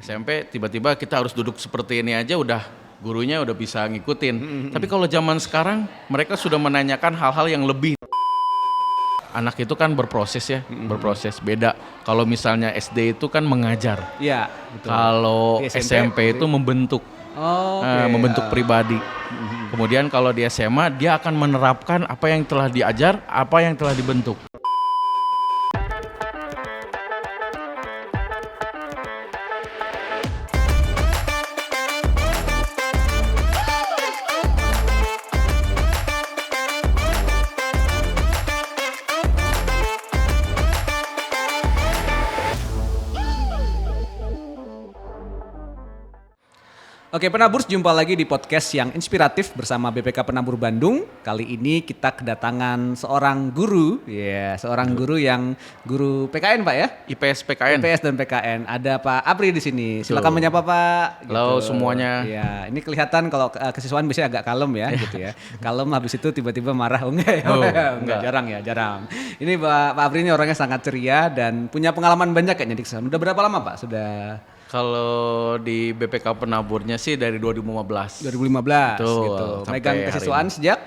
SMP tiba-tiba kita harus duduk seperti ini aja udah gurunya udah bisa ngikutin. Tapi kalau zaman sekarang mereka sudah menanyakan hal-hal yang lebih. Anak itu kan berproses ya, berproses beda. Kalau misalnya SD itu kan mengajar. Iya, betul. Kalau Di SMP itu membentuk. Membentuk pribadi. Kemudian kalau di SMA dia akan menerapkan apa yang telah diajar, apa yang telah dibentuk. Oke, Penaburs, jumpa lagi di podcast yang inspiratif bersama BPK Penabur Bandung. Kali ini kita kedatangan seorang guru, seorang guru yang guru PKN, Pak ya? IPS PKN. IPS dan PKN. Ada Pak Apri di sini. Silakan menyapa, Pak. Halo semuanya. Ya, ini kelihatan kalau kesiswaan biasanya agak kalem ya, gitu ya. Kalem habis itu tiba-tiba marah, enggak ya? Enggak, jarang. Ini Pak Apri ini orangnya sangat ceria dan punya pengalaman banyak kayaknya di kesehatan. Udah berapa lama, Pak? Sudah Kalau di BPK Penaburnya sih dari 2015. 2015 Betul, gitu. sampai Megang kesiswaan sejak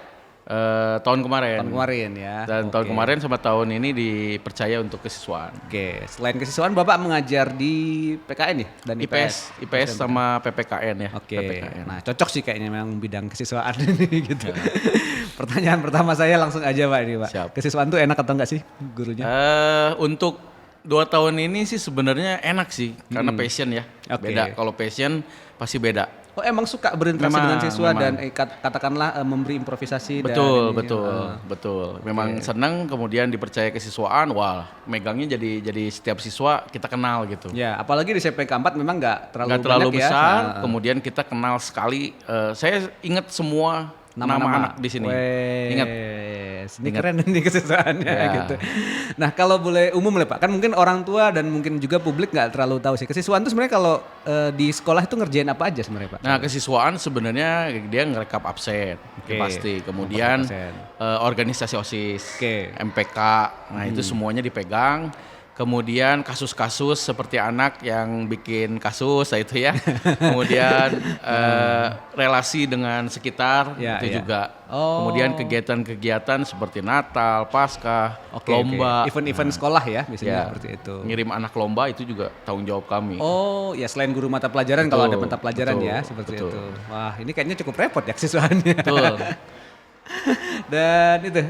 tahun kemarin. tahun kemarin ya. Dan tahun kemarin sama tahun ini dipercaya untuk kesiswaan. Oke, selain kesiswaan Bapak mengajar di PKN ya dan IPS sama PPKN ya. Oke. PPKN. Nah, cocok sih kayaknya memang bidang kesiswaan ini gitu. Pertanyaan pertama saya langsung aja Pak ini, Pak. Siap. Kesiswaan tuh enak atau enggak sih gurunya? Untuk 2 tahun ini sih sebenarnya enak sih karena passion ya. Oke. Beda, kalau passion pasti beda. Oh, emang suka berinteraksi dengan siswa memang. dan katakanlah memberi improvisasi Betul. dan Memang senang kemudian dipercaya kesiswaan, wah, megangnya jadi setiap siswa kita kenal gitu. Ya, apalagi di CPK 4 memang nggak terlalu Nggak banyak besar, ya. kemudian kita kenal sekali. Saya ingat semua nama anak di sini. Ingat. Ini keren nih kesiswaannya gitu. Nah, kalau boleh umum lah Pak, kan mungkin orang tua dan mungkin juga publik nggak terlalu tahu sih. Kesiswaan itu sebenarnya kalau di sekolah itu ngerjain apa aja sebenarnya Pak? Nah, kesiswaan sebenarnya dia ngerekap absen, pasti. Kemudian organisasi OSIS, MPK, nah itu semuanya dipegang. Kemudian kasus-kasus seperti anak yang bikin kasus, itu ya. Kemudian relasi dengan sekitar itu juga. Kemudian kegiatan-kegiatan seperti Natal, Paskah, lomba. Event-event sekolah ya biasanya seperti itu. Ngirim anak lomba itu juga tanggung jawab kami. Oh, ya selain guru mata pelajaran kalau ada mata pelajaran ya seperti itu. Wah, ini kayaknya cukup repot ya kesiswaannya. Betul. Dan itu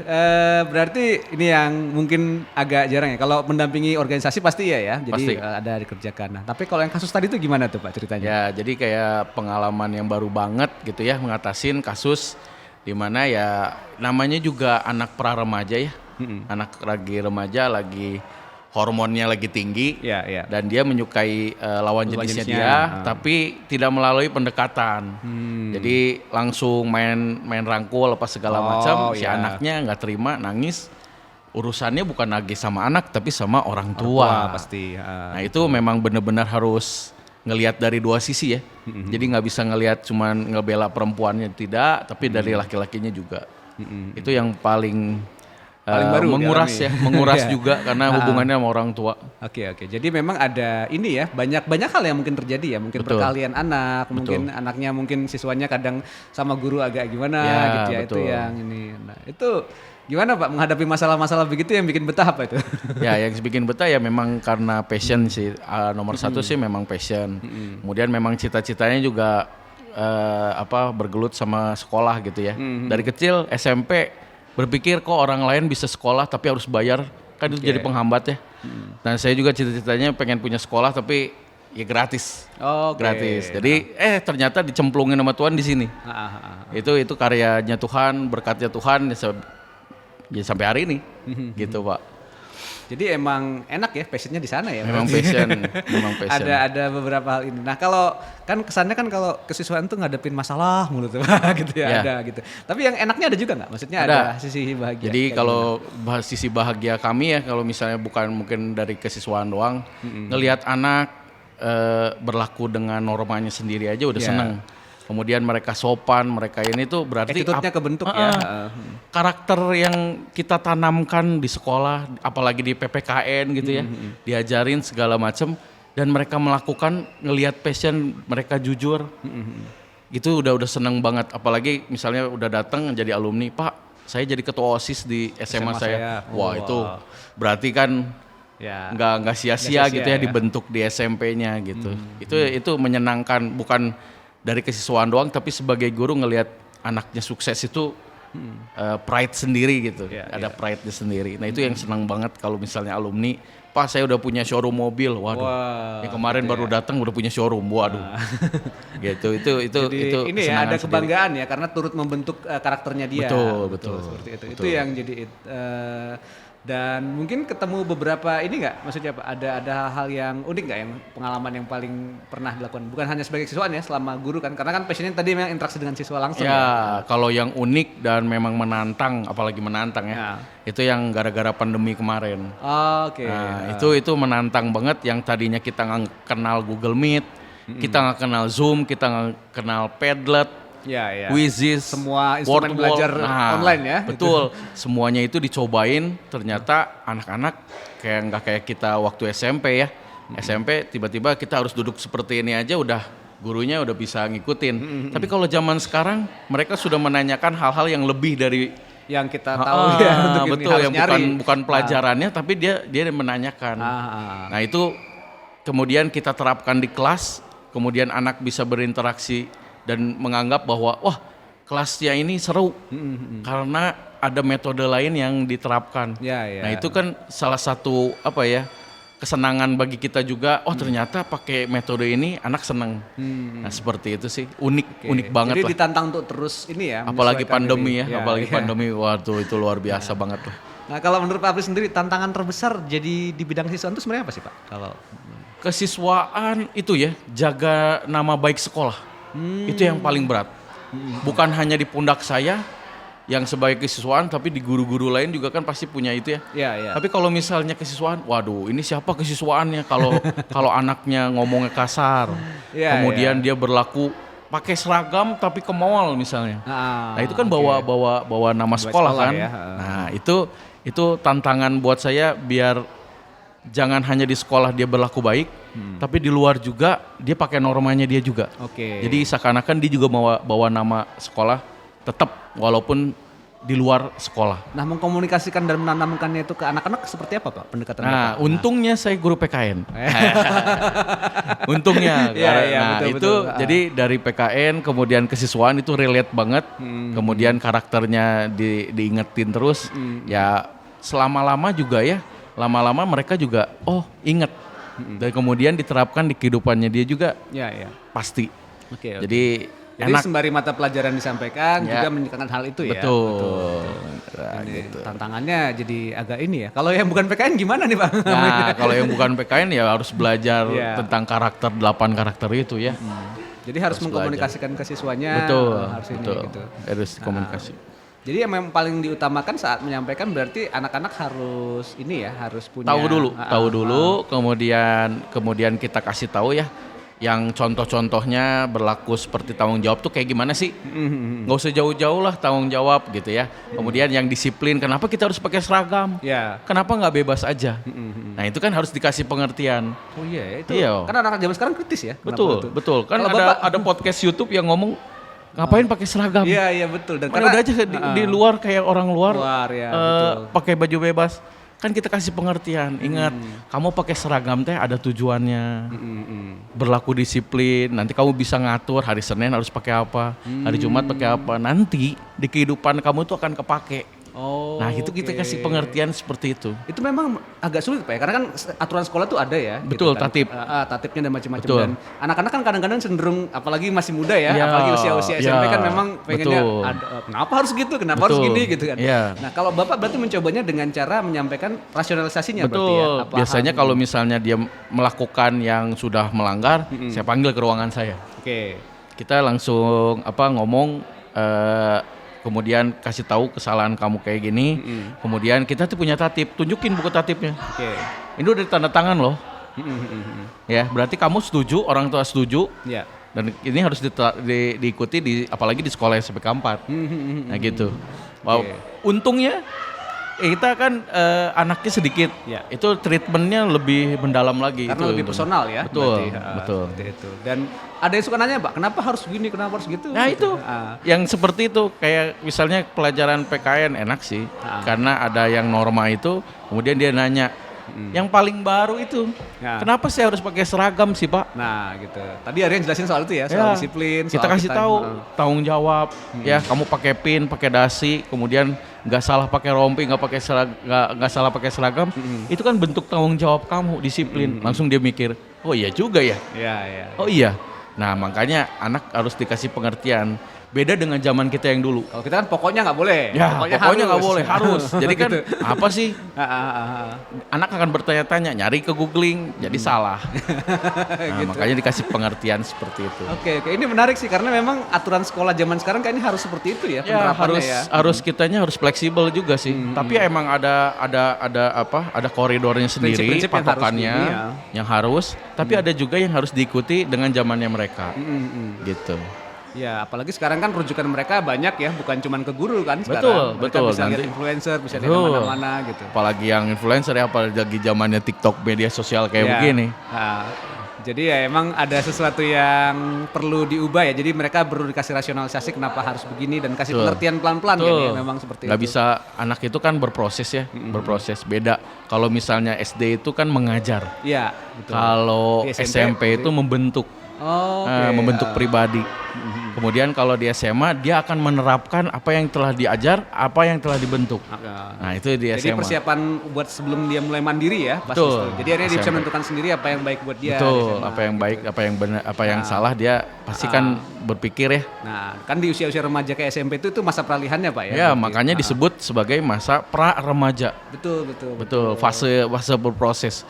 berarti ini yang mungkin agak jarang ya. Kalau mendampingi organisasi pasti ya. Jadi ada dikerjakan. Nah, tapi kalau yang kasus tadi itu gimana tuh Pak ceritanya? Ya, jadi kayak pengalaman yang baru banget gitu ya mengatasin kasus di mana ya namanya juga anak pra remaja ya. Anak lagi remaja, lagi hormonnya lagi tinggi, dan dia menyukai lawan jenisnya dia, tapi tidak melalui pendekatan. Jadi langsung main rangkul apa segala macam, si anaknya nggak terima, nangis. Urusannya bukan lagi sama anak, tapi sama orang tua. Pasti. Nah itu memang benar-benar harus ngelihat dari 2 sisi ya. Jadi nggak bisa ngelihat cuman ngebela perempuannya tidak, tapi dari laki-lakinya juga. Itu yang paling baru menguras juga karena hubungannya sama orang tua. Oke. Jadi memang ada ini ya, banyak hal yang mungkin terjadi ya, mungkin perkalian anak, mungkin anaknya mungkin siswanya kadang sama guru agak gimana gitu ya. Betul. Itu yang ini. Nah, itu gimana Pak menghadapi masalah-masalah begitu yang bikin betah apa itu? Ya, yang bikin betah ya memang karena passion sih. Nomor 1 sih memang passion. Kemudian memang cita-citanya juga bergelut sama sekolah gitu ya. Dari kecil SMP berpikir kok orang lain bisa sekolah tapi harus bayar, kan itu jadi penghambat ya. Dan saya juga cita-citanya pengen punya sekolah tapi ya gratis. Gratis. Jadi ternyata dicemplungin sama Tuhan di sini. Itu karyanya Tuhan, berkatnya Tuhan ya sampai hari ini. Gitu Pak. Jadi emang enak ya passionnya di sana ya. Memang passion. Ada beberapa hal ini. Nah kalau kan kesannya kan kalau kesiswaan tuh ngadepin masalah mulu tuh gitu ya, ada gitu. Tapi yang enaknya ada juga nggak? Maksudnya ada sisi bahagia. Jadi kalau sisi bahagia kami ya kalau misalnya bukan mungkin dari kesiswaan doang, ngelihat anak berlaku dengan normanya sendiri aja udah seneng. Kemudian mereka sopan, mereka ini tuh berarti attitude-nya kebentuk ya. Karakter yang kita tanamkan di sekolah, apalagi di PPKN gitu ya, diajarin segala macam, dan mereka melakukan ngelihat passion mereka jujur. Itu udah seneng banget, apalagi misalnya udah datang jadi alumni, Pak saya jadi ketua OSIS di SMA saya. Wah itu berarti kan nggak sia-sia gitu ya dibentuk di SMP-nya gitu. Itu menyenangkan, bukan dari kesiswaan doang tapi sebagai guru ngelihat anaknya sukses itu pride sendiri gitu. Ada pride-nya sendiri. Nah itu yang senang banget kalau misalnya alumni, Pak saya udah punya showroom mobil. Waduh. Yang kemarin baru datang udah punya showroom. Waduh. Gitu. Itu ini ya ada kebanggaan ya karena turut membentuk karakternya dia. Betul. Seperti itu. Itu yang jadi dan mungkin ketemu beberapa ini nggak, maksudnya apa? Ada hal-hal yang unik nggak, yang pengalaman yang paling pernah dilakukan? Bukan hanya sebagai siswaan ya, selama guru kan, karena kan passionnya tadi memang interaksi dengan siswa langsung. Ya, kalau yang unik dan memang menantang, apalagi menantang ya, itu yang gara-gara pandemi kemarin. Oke. Nah, itu menantang banget, yang tadinya kita nggak kenal Google Meet, kita nggak kenal Zoom, kita nggak kenal Padlet. Quizzes, semua instrumen belajar online ya. Betul, semuanya itu dicobain, ternyata anak-anak nggak kayak kita waktu SMP ya. SMP tiba-tiba kita harus duduk seperti ini aja udah gurunya udah bisa ngikutin. Tapi kalau zaman sekarang mereka sudah menanyakan hal-hal yang lebih dari yang kita tahu ya untuk betul, ini, yang bukan pelajarannya tapi dia menanyakan. Nah itu kemudian kita terapkan di kelas, kemudian anak bisa berinteraksi dan menganggap bahwa wah kelasnya ini seru karena ada metode lain yang diterapkan. Nah itu kan salah satu kesenangan bagi kita juga. Oh ternyata pakai metode ini anak senang. Nah seperti itu sih, unik banget. Jadi ditantang untuk terus ini ya. Apalagi pandemi pandemi, waduh itu luar biasa banget lah. Nah kalau menurut Pak Apri sendiri tantangan terbesar jadi di bidang siswaan itu sebenarnya apa sih Pak? Kalau kesiswaan itu ya, jaga nama baik sekolah. Itu yang paling berat. Bukan hanya di pundak saya yang sebagai kesiswaan, tapi di guru-guru lain juga kan pasti punya itu ya. Tapi kalau misalnya kesiswaan, waduh ini siapa kesiswaannya kalau anaknya ngomongnya kasar, kemudian dia berlaku pakai seragam tapi ke mall misalnya. Nah itu kan bawa nama sekolah kan. Nah itu tantangan buat saya, biar jangan hanya di sekolah dia berlaku baik, tapi di luar juga dia pakai normanya dia juga. Jadi seakan-akan dia juga bawa nama sekolah tetap walaupun di luar sekolah. Nah mengkomunikasikan dan menanamkannya itu ke anak-anak seperti apa Pak pendekatannya? Nah untungnya saya guru PKN. Untungnya. Betul. Jadi dari PKN kemudian kesiswaan itu relate banget. Kemudian karakternya diingetin terus. Ya selama-lama juga ya. Lama-lama mereka juga inget dan kemudian diterapkan di kehidupannya dia juga pasti. Jadi enak. Sembari mata pelajaran disampaikan juga menyikakan hal itu ya. Betul. Nah, gitu. Tantangannya jadi agak ini ya. Kalau yang bukan PKN gimana nih Pak? Nah kalau yang bukan PKN ya harus belajar tentang karakter 8 karakter itu ya. Jadi harus mengkomunikasikan ke siswanya. Betul. Gitu. Harus komunikasi. Jadi yang memang paling diutamakan saat menyampaikan berarti anak-anak harus ini ya, harus punya tahu dulu, kemudian kita kasih tahu ya, yang contoh-contohnya berlaku seperti tanggung jawab tuh kayak gimana sih? Nggak usah jauh-jauh lah tanggung jawab gitu ya. Kemudian yang disiplin, kenapa kita harus pakai seragam? Kenapa nggak bebas aja? Nah itu kan harus dikasih pengertian. Oh itu. Iya. Karena anak-anak zaman sekarang kritis ya. Betul. Kan ada podcast YouTube yang ngomong ngapain pakai seragam? Iya betul. Dan karena udah aja di luar kayak orang luar pakai baju bebas. Kan kita kasih pengertian. Ingat, kamu pakai seragam teh ada tujuannya. Berlaku disiplin. Nanti kamu bisa ngatur hari Senin harus pakai apa, hari Jumat pakai apa. Nanti di kehidupan kamu tuh akan kepake. Nah itu kita kasih pengertian seperti itu. Itu memang agak sulit Pak ya, karena kan aturan sekolah tuh ada ya. Betul, gitu kan. tatip. Tatipnya dan macam-macam. Dan anak-anak kan kadang-kadang cenderung, apalagi masih muda ya, apalagi usia-usia SMP kan memang pengennya, kenapa harus gitu, kenapa harus gini gitu kan. Nah kalau Bapak berarti mencobanya dengan cara menyampaikan rasionalisasinya. Betul, berarti ya. Biasanya kalau misalnya dia melakukan yang sudah melanggar, saya panggil ke ruangan saya. Kita langsung ngomong, kemudian kasih tahu kesalahan kamu kayak gini. Kemudian kita tuh punya tatip, tunjukin buku tatipnya. Ini udah tanda tangan loh. Ya, berarti kamu setuju, orang tua setuju. Dan ini harus diikuti apalagi di sekolah SMP 4. Nah gitu. Untungnya kita kan anaknya sedikit, Ya. itu treatmentnya lebih mendalam lagi. Karena itu, lebih personal ya. Betul, berarti, betul. seperti itu. Dan ada yang suka nanya, Pak, kenapa harus gini, kenapa harus gitu? Nah gitu. itu, yang seperti itu, kayak misalnya pelajaran PKN enak sih, karena ada yang norma itu, kemudian dia nanya, yang paling baru itu, kenapa saya harus pakai seragam sih Pak? Nah gitu. Tadi Aryan jelasin soal itu ya, soal disiplin. Kita soal kasih tahu tanggung jawab, ya kamu pakai pin, pakai dasi, kemudian nggak salah pakai rompi, nggak salah pakai seragam, itu kan bentuk tanggung jawab kamu, disiplin. Langsung dia mikir, oh iya juga ya. Iya. Oh iya. Nah makanya anak harus dikasih pengertian. Beda dengan zaman kita yang dulu. Kalau kita kan pokoknya nggak boleh. Ya, pokoknya nggak boleh, harus. Jadi kan Gitu. apa sih? Anak akan bertanya-tanya, nyari ke googling, jadi salah. Nah, makanya dikasih pengertian seperti itu. Oke, ini menarik sih karena memang aturan sekolah zaman sekarang kayaknya harus seperti itu ya Ya penerapannya harus kitanya harus fleksibel juga sih. Tapi emang ada koridornya sendiri, Prinsip-prinsip yang patokannya harus yang harus. Tapi ada juga yang harus diikuti dengan zamannya mereka. Gitu. Ya, apalagi sekarang kan rujukan mereka banyak ya, bukan cuma ke guru kan sekarang. Mereka Betul. bisa lihat influencer, bisa lihat mana-mana gitu. Apalagi yang influencer ya, apalagi zamannya TikTok, media sosial kayak begini. Nah, jadi ya emang ada sesuatu yang perlu diubah ya. Jadi mereka perlu dikasih rasionalisasi kenapa harus begini dan kasih pengertian pelan-pelan kan ya, memang seperti Nggak itu. bisa, anak itu kan berproses ya, berproses. Beda kalau misalnya SD itu kan mengajar. Iya, betul. Kalau Di SMP itu membentuk. Membentuk pribadi. Kemudian kalau di SMA dia akan menerapkan apa yang telah diajar, apa yang telah dibentuk. Nah itu di Jadi SMA. persiapan buat sebelum dia mulai mandiri ya, pas Betul. itu. Jadi akhirnya dia bisa menentukan sendiri apa yang baik buat dia. Betul, di SMA, apa yang gitu. baik, apa yang benar, apa yang salah dia pasti kan berpikir ya. Nah, kan di usia-usia remaja ke SMP itu masa peralihannya Pak ya. Ya berarti. makanya disebut sebagai masa pra remaja. Betul. Fase berproses.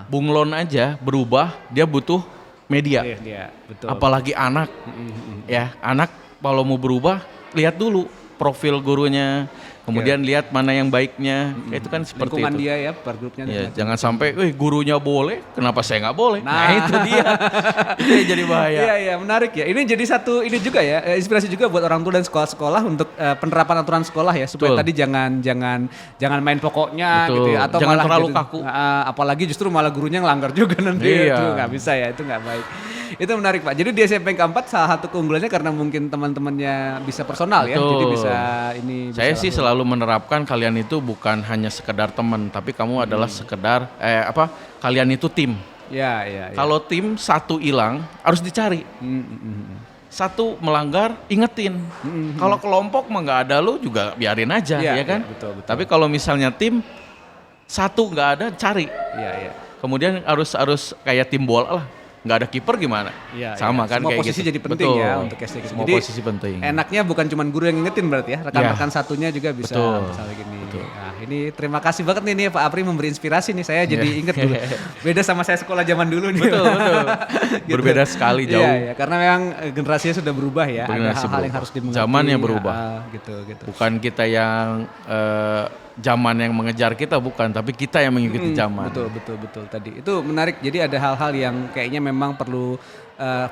Bunglon aja berubah, dia butuh media. Iya, betul. Apalagi anak, ya anak kalau mau berubah lihat dulu profil gurunya, kemudian lihat mana yang baiknya, itu kan seperti Lingkungan itu. dia ya, per grupnya. Ya, jangan sampai, gurunya boleh, kenapa saya nggak boleh? Nah itu dia, itu yang jadi bahaya. Iya, menarik ya. Ini jadi satu ini juga ya, inspirasi juga buat orang tua dan sekolah-sekolah untuk penerapan aturan sekolah ya, supaya Betul. tadi jangan main pokoknya Betul. gitu ya, atau Jangan malah terlalu gitu. kaku. Apalagi justru malah gurunya ngelanggar juga nanti. Iya. Itu nggak bisa ya, itu nggak baik. Itu menarik Pak. Jadi di SMP keempat salah satu keunggulannya karena mungkin teman-temannya bisa personal ya, Betul. jadi bisa ini. Saya bisa sih selalu menerapkan kalian itu bukan hanya sekedar teman, tapi kamu adalah sekedar kalian itu tim. Ya. Kalau tim satu hilang harus dicari. Satu melanggar, ingetin. Kalau kelompok mah nggak ada, lu juga biarin aja, Iya, ya kan? iya, betul. Tapi kalau misalnya tim satu nggak ada, cari. Iya. Kemudian harus kayak tim bola lah. Nggak ada kiper gimana? Iya, Sama kan semua kayak posisi gitu. jadi penting Betul. ya untuk SD. Semua Jadi posisi penting. enaknya bukan cuma guru yang ngingetin berarti ya, rekan-rekan satunya juga bisa Betul. misalnya gini. Nah, ini terima kasih banget nih Pak Apri memberi inspirasi nih, saya jadi inget dulu. Beda sama saya sekolah zaman dulu nih. Betul. Berbeda sekali jauh. Iya, karena memang generasinya sudah berubah ya, ada Generasi hal-hal yang berubah. harus dimengerti. Zamannya berubah. Gitu. Bukan kita yang zaman yang mengejar kita, bukan, tapi kita yang mengikuti zaman. Betul tadi. Itu menarik. Jadi ada hal-hal yang kayaknya memang perlu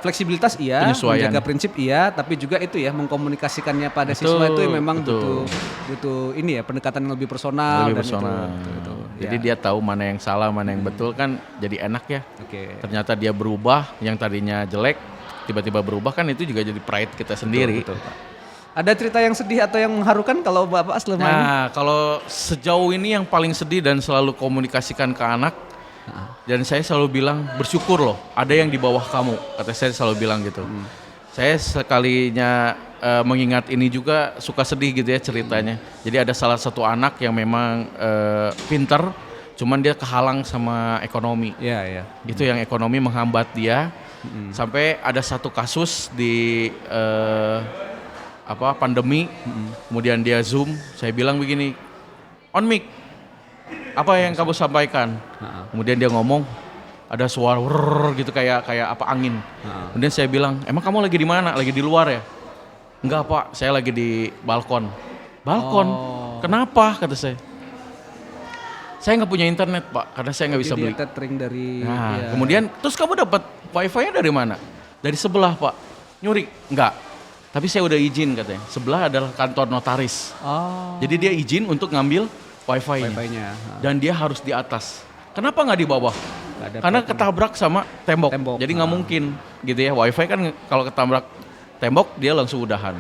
fleksibilitas iya, Penyesuaian. menjaga prinsip iya, tapi juga itu ya mengkomunikasikannya pada siswa itu yang memang butuh ini ya pendekatan yang lebih personal. Lebih dan personal. itu. Jadi dia tahu mana yang salah, mana yang betul, kan jadi enak ya. Oke. Ternyata dia berubah, yang tadinya jelek tiba-tiba berubah, kan itu juga jadi pride kita sendiri. Betul, Pak. Ada cerita yang sedih atau yang mengharukan kalau Bapak selama ini? Nah, kalau sejauh ini yang paling sedih dan selalu komunikasikan ke anak, dan saya selalu bilang bersyukur loh, ada yang di bawah kamu, kata saya selalu bilang gitu. Saya sekalinya mengingat ini juga suka sedih gitu ya ceritanya. Jadi ada salah satu anak yang memang pinter, cuman dia kehalang sama ekonomi. Iya. Itu yang ekonomi menghambat dia, sampai ada satu kasus di pandemi, kemudian dia Zoom, saya bilang begini, on mic, apa yang kamu sampaikan? Kemudian dia ngomong, ada suara wrrr gitu kayak apa angin. Kemudian saya bilang, emang kamu lagi di mana? Lagi di luar ya? Enggak Pak, saya lagi di balkon. Balkon? Kenapa? Kata saya. Saya nggak punya internet Pak, karena saya nggak bisa beli. Dia tethering dari. Nah, kemudian terus kamu dapat wifi-nya dari mana? Dari sebelah Pak. Nyuri? Enggak. Tapi saya udah izin katanya. Sebelah adalah kantor notaris. Oh. Jadi dia izin untuk ngambil wifi-nya. Wifi-nya. Dan dia harus di atas. Kenapa nggak di bawah? Nggak ada Karena platnya. ketabrak sama tembok. Jadi nggak mungkin gitu ya. Wifi kan kalau ketabrak tembok dia langsung udahan.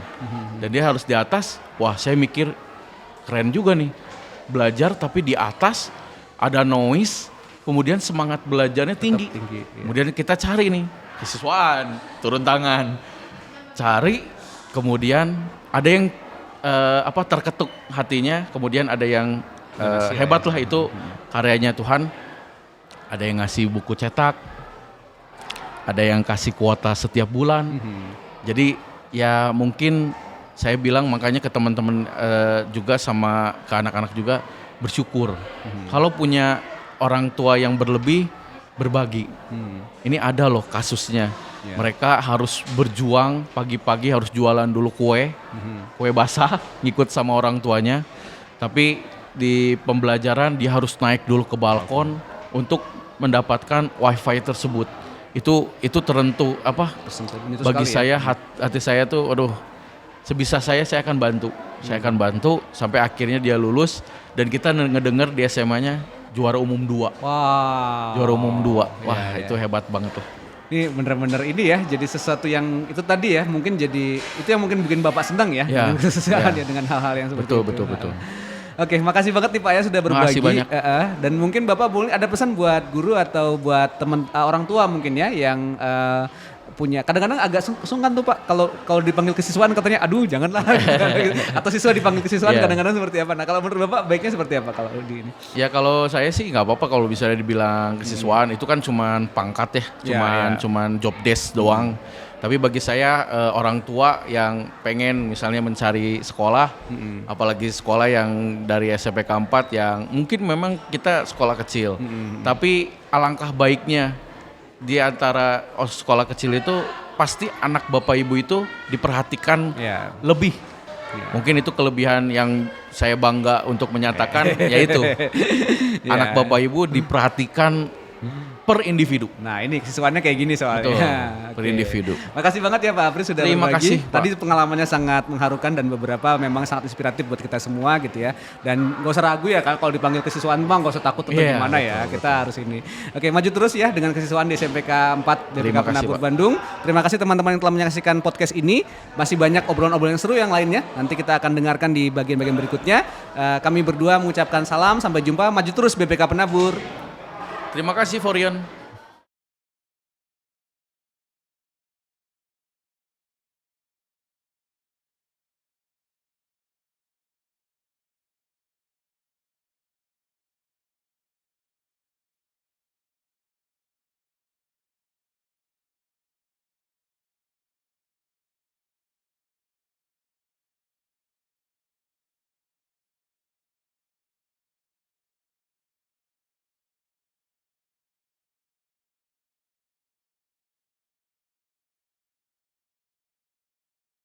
Dan dia harus di atas. Wah, saya mikir keren juga nih. Belajar tapi di atas ada noise, kemudian semangat belajarnya tinggi. Tinggi, iya. Kemudian kita cari nih kesiswaan, turun tangan. Cari, kemudian ada yang terketuk hatinya, kemudian ada yang hebat lah itu karyanya Tuhan. Ada yang ngasih buku cetak, ada yang kasih kuota setiap bulan. Jadi ya mungkin saya bilang makanya ke teman-teman juga sama ke anak-anak juga bersyukur. Kalau punya orang tua yang berlebih, berbagi. Ini ada loh kasusnya. Mereka harus berjuang pagi-pagi, harus jualan dulu kue basah, ngikut sama orang tuanya. Tapi di pembelajaran dia harus naik dulu ke balkon untuk mendapatkan wifi tersebut. Itu terentu bagi saya hati saya tuh, aduh, sebisa saya akan bantu. Saya akan bantu sampai akhirnya dia lulus dan kita ngedenger di SMA-nya juara umum 2. Wow. Juara umum 2. Wah, itu hebat banget tuh. Ini bener-bener ini ya, jadi sesuatu yang itu tadi ya, mungkin jadi itu yang mungkin bikin Bapak senang ya, Ya, ya dengan hal-hal yang seperti itu. Betul. Oke, makasih banget nih Pak ya sudah berbagi. Makasih banyak. Dan mungkin Bapak boleh ada pesan buat guru atau buat teman orang tua mungkin ya yang punya kadang-kadang agak sungkan tuh Pak kalau dipanggil kesiswaan katanya aduh janganlah atau siswa dipanggil kesiswaan kadang-kadang seperti apa. Nah, kalau menurut Bapak baiknya seperti apa kalau di ini? Ya kalau saya sih nggak apa-apa kalau bisa dibilang kesiswaan itu kan cuman pangkat ya, cuman job desk doang. Tapi bagi saya orang tua yang pengen misalnya mencari sekolah, apalagi sekolah yang dari SMPK 4 yang mungkin memang kita sekolah kecil, tapi alangkah baiknya di antara sekolah kecil itu pasti anak bapak ibu itu diperhatikan lebih. Mungkin itu kelebihan yang saya bangga untuk menyatakan, yaitu anak bapak ibu diperhatikan per individu. Nah ini kesiswaannya kayak gini soalnya. Betul, per individu. Makasih banget ya Pak Apri sudah Terima berbagi. kasih, Pak. Tadi pengalamannya sangat mengharukan dan beberapa memang sangat inspiratif buat kita semua gitu ya. Dan gak usah ragu ya kalau dipanggil kesiswaan bang gak usah takut atau gimana ya. Kita harus ini. Oke, maju terus ya dengan kesiswaan di SMPK 4 BPK Penabur Bandung. Terima kasih teman-teman yang telah menyaksikan podcast ini. Masih banyak obrolan-obrolan yang seru yang lainnya. Nanti kita akan dengarkan di bagian-bagian berikutnya. Kami berdua mengucapkan salam, sampai jumpa. Maju terus BPK Penabur. Terima kasih Forion.